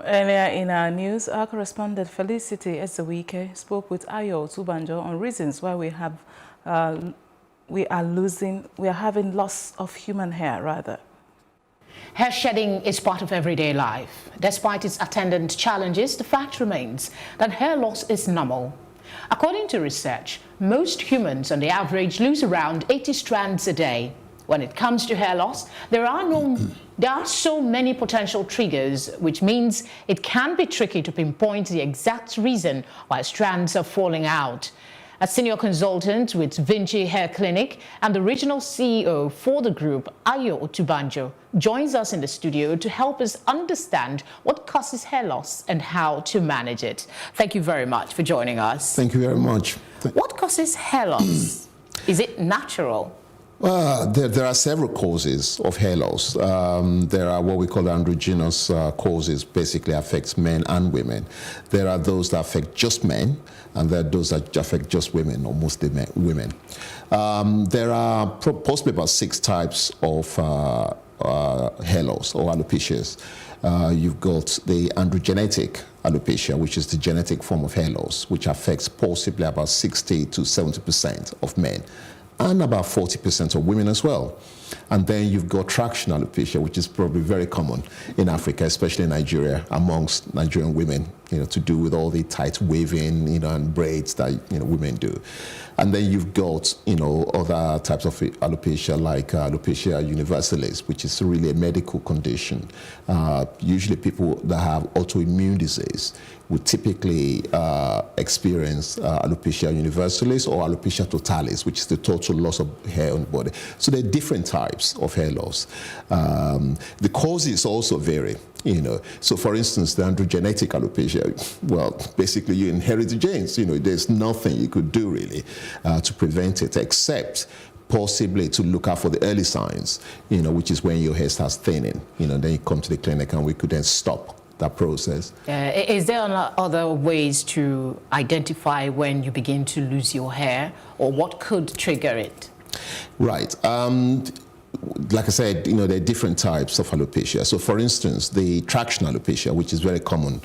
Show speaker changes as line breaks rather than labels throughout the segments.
Earlier in our news, our correspondent Felicity Ezewike spoke with Otubanjo on reasons why we are having loss of human hair, rather.
Hair shedding is part of everyday life. Despite its attendant challenges, the fact remains that hair loss is normal. According to research, most humans on the average lose around 80 strands a day. When it comes to hair loss, there are so many potential triggers, which means it can be tricky to pinpoint the exact reason why strands are falling out. A senior consultant with Vinci Hair Clinic and the regional CEO for the group, Otubanjo, joins us in the studio to help us understand what causes hair loss and how to manage it. Thank you very much for joining us.
Thank you very much.
What causes hair loss? Is it natural?
There are several causes of hair loss. There are what we call androgynous causes, basically affects men and women. There are those that affect just men, and there are those that affect just women, or mostly women. There are possibly about 6 types of hair loss or alopecias. You've got the androgenetic alopecia, which is the genetic form of hair loss, which affects possibly about 60 to 70% of men, and about 40% of women as well. And then you've got traction alopecia, which is probably very common in Africa, especially in Nigeria, amongst Nigerian women, to do with all the tight waving, and braids that, women do. And then you've got, other types of alopecia, like alopecia universalis, which is really a medical condition. Usually people that have autoimmune disease would typically experience alopecia universalis or alopecia totalis, which is the total loss of hair on the body. So there are different types of hair loss. The causes also vary. So for instance, the androgenetic alopecia, well, basically you inherit the genes. There's nothing you could do really to prevent it, except possibly to look out for the early signs, which is when your hair starts thinning. Then you come to the clinic and we could then stop that process.
Is there other ways to identify when you begin to lose your hair, or what could trigger it?
Right. Like I said, there are different types of alopecia. So for instance, the traction alopecia, which is very common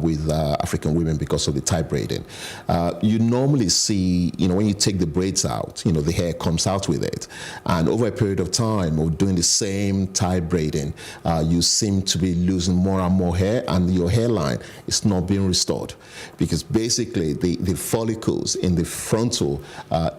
with African women because of the tie braiding, you normally see, when you take the braids out, the hair comes out with it. And over a period of time of doing the same tie braiding, you seem to be losing more and more hair, and your hairline is not being restored. Because basically the follicles in the frontal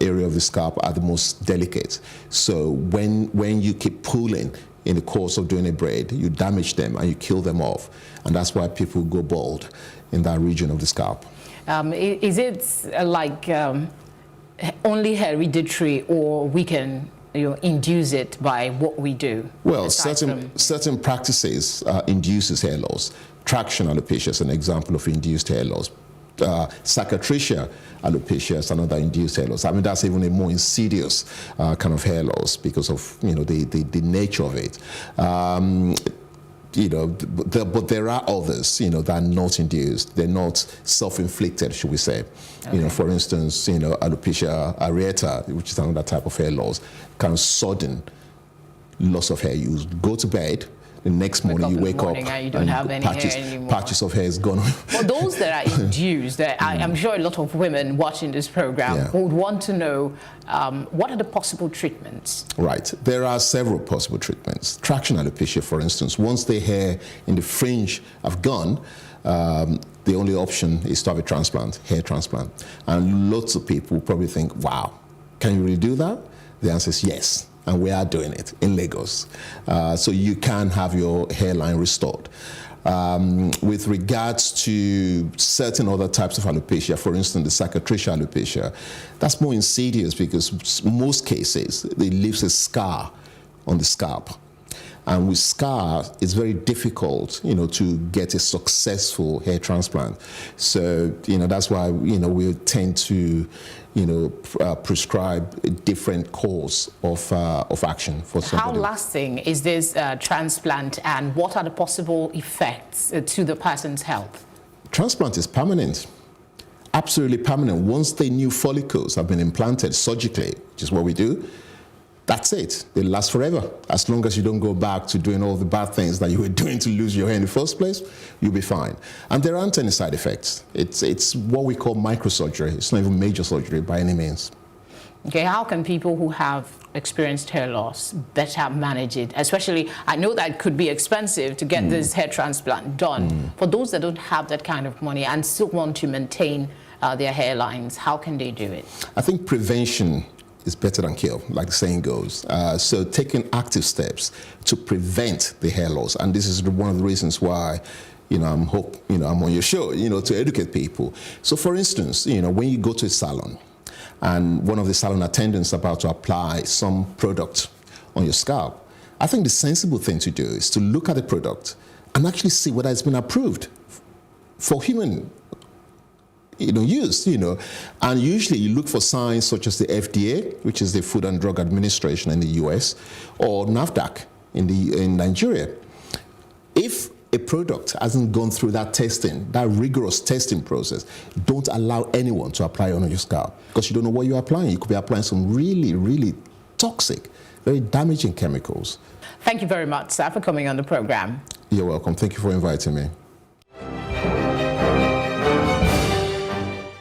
area of the scalp are the most delicate. So when you keep pulling in the course of doing a braid, you damage them and you kill them off. And that's why people go bald in that region of the scalp.
Is it like only hereditary, or we can induce it by what we do?
Well, certain practices induces hair loss. Traction alopecia is an example of induced hair loss. Cicatricial alopecia is another induced hair loss. I mean, that's even a more insidious kind of hair loss because of the nature of it. But there are others, that are not induced. They're not self-inflicted, should we say. Okay. For instance, alopecia areata, which is another type of hair loss, kind of sudden loss of hair. You go to bed, the next morning you wake up
and you don't have any hair anymore.
Patches of hair is gone.
For those that are induced, I'm sure a lot of women watching this program would want to know what are the possible treatments? Right.
There are several possible treatments. Traction alopecia, for instance, once the hair in the fringe have gone, the only option is to have a transplant, hair transplant. And lots of people probably think, wow, can you really do that? The answer is yes. And we are doing it in Lagos. So you can have your hairline restored. With regards to certain other types of alopecia, for instance, the cicatricial alopecia, that's more insidious because most cases, it leaves a scar on the scalp. And with scar, it's very difficult, to get a successful hair transplant. So, that's why, we tend to, prescribe a different course of action for somebody.
How lasting is this transplant, and what are the possible effects to the person's health?
Transplant is permanent. Absolutely permanent. Once the new follicles have been implanted surgically, which is what we do, that's it. They last forever. As long as you don't go back to doing all the bad things that you were doing to lose your hair in the first place, you'll be fine. And there aren't any side effects. It's what we call microsurgery. It's not even major surgery by any means.
Okay, how can people who have experienced hair loss better manage it? Especially, I know that it could be expensive to get this hair transplant done. For those that don't have that kind of money and still want to maintain their hairlines, how can they do it?
I think prevention is better than cure, like the saying goes. So taking active steps to prevent the hair loss, and this is one of the reasons why I'm on your show, to educate people. So for instance, when you go to a salon, and one of the salon attendants about to apply some product on your scalp, I think the sensible thing to do is to look at the product and actually see whether it's been approved for human use, and usually you look for signs such as the FDA, which is the Food and Drug Administration in the US, or NAFDAC in Nigeria. If a product hasn't gone through that testing, that rigorous testing process, don't allow anyone to apply it on your scalp, because you don't know what you're applying. You could be applying some really, really toxic, very damaging chemicals.
Thank you very much, sir, for coming on the program.
You're welcome. Thank you for inviting me.